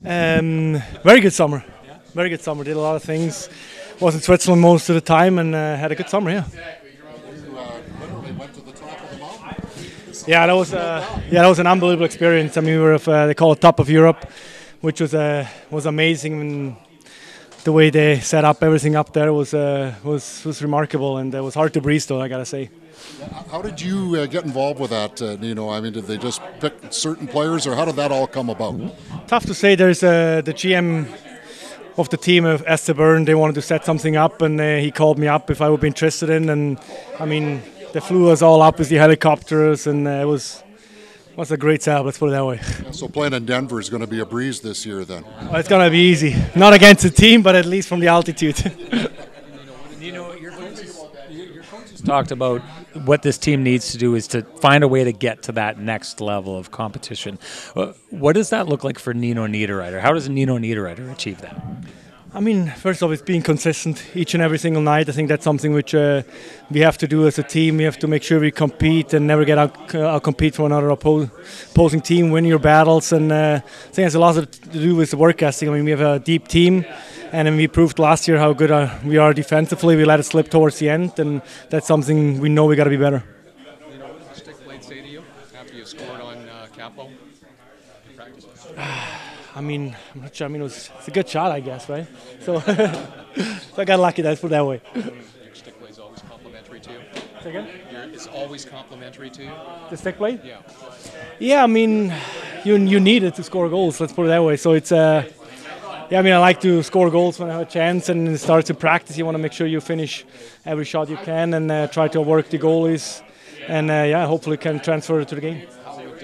Very good summer. Very good summer. Did a lot of things. Was in Switzerland most of the time and had a good summer. Yeah. You literally went to the top of the mountain. That was an unbelievable experience. I mean, we were they call it top of Europe, which was amazing. And the way they set up everything up there was remarkable, and it was hard to breathe. Though I gotta say. How did you get involved with that, Nino? I mean, did they just pick certain players, or how did that all come about? Tough to say. There's the GM of the team of Esteburn. They wanted to set something up, and he called me up if I would be interested in. And I mean, they flew us all up with the helicopters, and it was a great setup. Let's put it that way. So playing in Denver is going to be a breeze this year, then. Well, it's going to be easy. Not against the team, but at least from the altitude. Your coaches talked about what this team needs to do is to find a way to get to that next level of competition. What does that look like for Nino Niederreiter? How does Nino Niederreiter achieve that? I mean, first of all, it's being consistent each and every single night. I think that's something which we have to do as a team. We have to make sure we compete and never get out-compete from another opposing team, win your battles. And I think it has a lot to do with the work ethic. I mean, we have a deep team, and then we proved last year how good we are defensively. We let it slip towards the end, and that's something we know we got to be better. You know what the stick blade say to you after you scored on Capo in practice? I mean, I'm not sure. I mean, it's a good shot, I guess, right? So, so I got lucky. Let's put it that way. Your stick blade's always complimentary to you. Say again? It's always complimentary to you. The stick blade? Yeah. Yeah, I mean, you need it to score goals. Let's put it that way. So it's yeah. I mean, I like to score goals when I have a chance, and it starts in practice. You want to make sure you finish every shot you can, and try to work the goalies, and yeah, hopefully can transfer it to the game. How would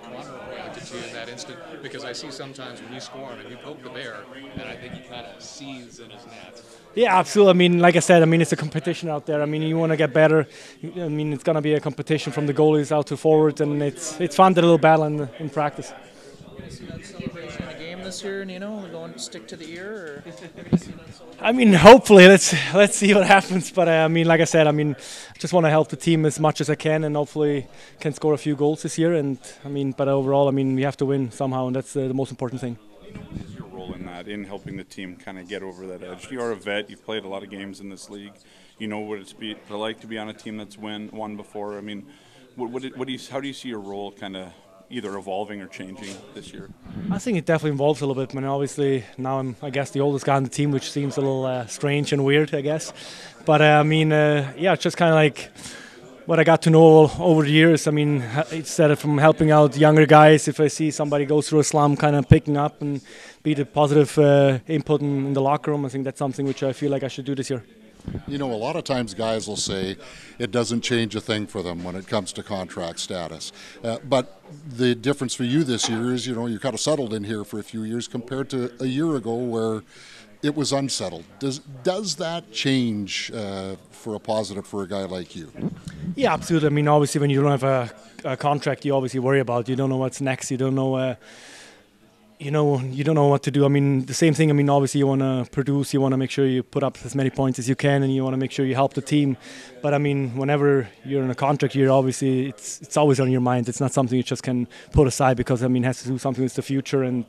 Connor react to you in that instant? Because I see sometimes when you score him and you poke the bear, and I think he kind of seethes in his net. Yeah, absolutely. I mean, like I said, I mean, it's a competition out there. I mean, you want to get better. I mean, it's going to be a competition from the goalies out to forwards, and it's fun, the little battle in practice. See that celebration in the game this year, Nino? We're going to stick to the ear, or? I mean, hopefully, let's see what happens. But I mean, like I said, I mean, I just want to help the team as much as I can, and hopefully can score a few goals this year. And I mean, but overall, I mean, we have to win somehow, and that's the most important thing. What is your role in that, in helping the team kind of get over that edge? You are a vet. You've played a lot of games in this league. You know what it's like to be on a team that's won before. I mean, how do you see your role kind of either evolving or changing this year? I think it definitely evolves a little bit. I mean, obviously now I'm, I guess, the oldest guy on the team, which seems a little strange and weird, I guess. But I mean, yeah, it's just kind of like what I got to know over the years. I mean, instead of from helping out younger guys, if I see somebody go through a slum, kind of picking up and be the positive input in the locker room. I think that's something which I feel like I should do this year. You know, a lot of times guys will say it doesn't change a thing for them when it comes to contract status. But the difference for you this year is, you know, you're kind of settled in here for a few years compared to a year ago where it was unsettled. Does that change for a positive for a guy like you? Yeah, absolutely. I mean, obviously when you don't have a contract, you obviously worry about it. You don't know what's next. You don't know you don't know what to do. I mean, the same thing. I mean, obviously you want to produce, you want to make sure you put up as many points as you can, and you want to make sure you help the team. But I mean, whenever you're in a contract year, obviously it's always on your mind. It's not something you just can put aside because, I mean, it has to do something with the future. And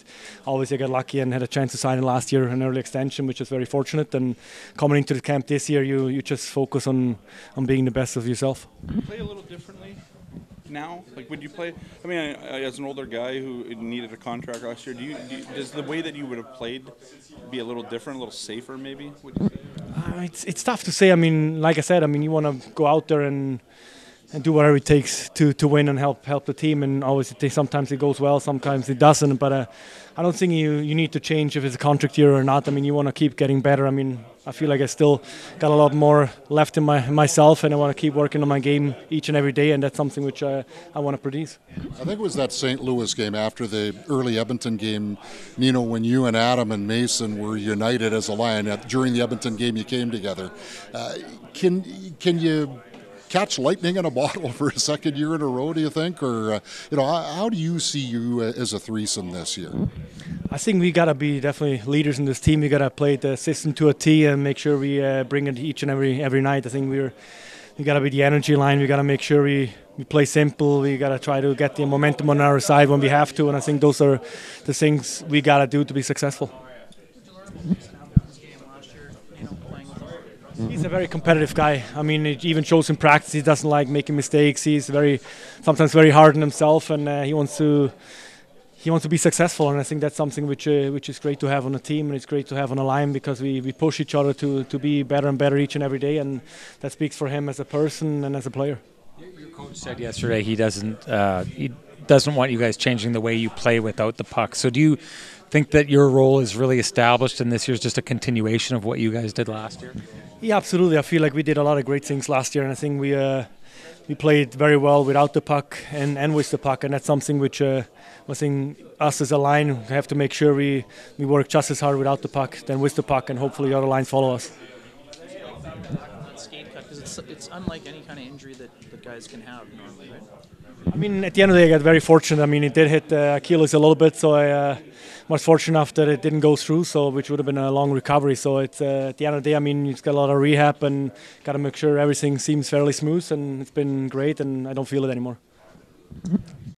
obviously I got lucky and had a chance to sign it last year, an early extension, which is very fortunate. And coming into the camp this year, you just focus on being the best of yourself. Play a little differently now? Like, would you play? I mean, as an older guy who needed a contract last year, does the way that you would have played be a little different, a little safer, maybe? Would you say? It's tough to say. I mean, like I said, I mean, you want to go out there and do whatever it takes to win and help the team. And obviously, sometimes it goes well, sometimes it doesn't. But I don't think you need to change if it's a contract year or not. I mean, you want to keep getting better. I mean, I feel like I still got a lot more left in myself, and I want to keep working on my game each and every day, and that's something which I want to produce. I think it was that St. Louis game after the early Edmonton game, Nino, when you and Adam and Mason were united as a line. During the Edmonton game, you came together. Can you catch lightning in a bottle for a second year in a row, do you think? Or, how do you see you as a threesome this year? I think we got to be definitely leaders in this team. We got to play the system to a T and make sure we bring it each and every night. I think we're we got to be the energy line. We got to make sure we play simple. We got to try to get the momentum on our side when we have to. And I think those are the things we got to do to be successful. He's a very competitive guy. I mean, it even shows in practice. He doesn't like making mistakes. He's sometimes very hard on himself, and he wants to be successful. And I think that's something which is great to have on a team, and it's great to have on a line, because we push each other to be better and better each and every day, and that speaks for him as a person and as a player. Your coach said yesterday he doesn't want you guys changing the way you play without the puck. So do you think that your role is really established and this year's just a continuation of what you guys did last year? Yeah, absolutely. I feel like we did a lot of great things last year, and I think we played very well without the puck and with the puck, and that's something which I think us as a line have to make sure we work just as hard without the puck than with the puck, and hopefully the other lines follow us. Skate cut, because it's unlike any kind of injury that guys can have normally, right? I mean, at the end of the day, I got very fortunate. I mean, it did hit Achilles a little bit, so I was fortunate enough that it didn't go through, so which would have been a long recovery. So it's at the end of the day, I mean, you've got a lot of rehab and got to make sure everything seems fairly smooth, and it's been great, and I don't feel it anymore.